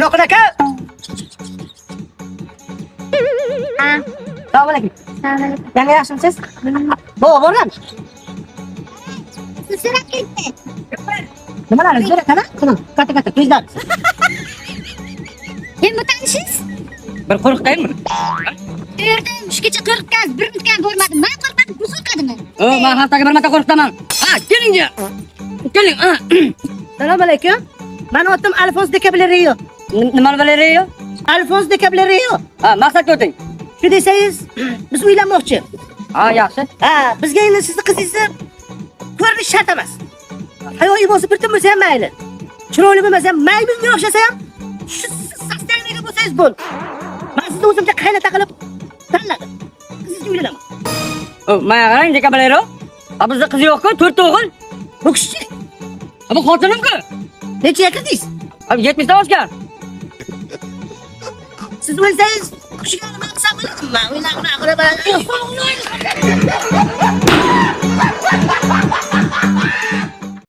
Munoqin aka. Assalomu alaykum. Yangi yaxshimisiz? Bo'g'im. So'rab ketdi. Nimalar kerak ana? Katta tezdan. Kim bu tanishingiz? Bir qo'rqdaymi? Erdim, shuncha qo'rqqan, bir minutga ko'rmadim. Men qo'rqmadim, bu qo'rqadimi? Men haftaga bir marta qo'rqitaman. Keling. Keling. Assalomu alaykum. Meni otim Alfons de Caballero. Nima Valeriyo? Alfons de Caballero. Maqsadga o'ting. Shu desangiz, biz uylanmoqchi. Yaxshi. Bizga endi sizni qizingizni ko'rish shart emas. Hayoyi bo'lsa bir bo'lsa ham mayli. Chiroyli bo'lmasa ham maymunga o'xshasa ham shu sostavniga bo'lsangiz bo'l. Men sizni o'zimcha qaynota qilib tanladim. Sizga uylanaman. Mana qarang, Caballero. Bizda qiz yo'q-ku, 4 ta o'g'il. Bu kishi Bu xotinim-ku. necha kirdingiz? 70 ta oshgan. Siz o'lsangiz, kishiga nima qilsam bo'ladimi? O'ylab qilib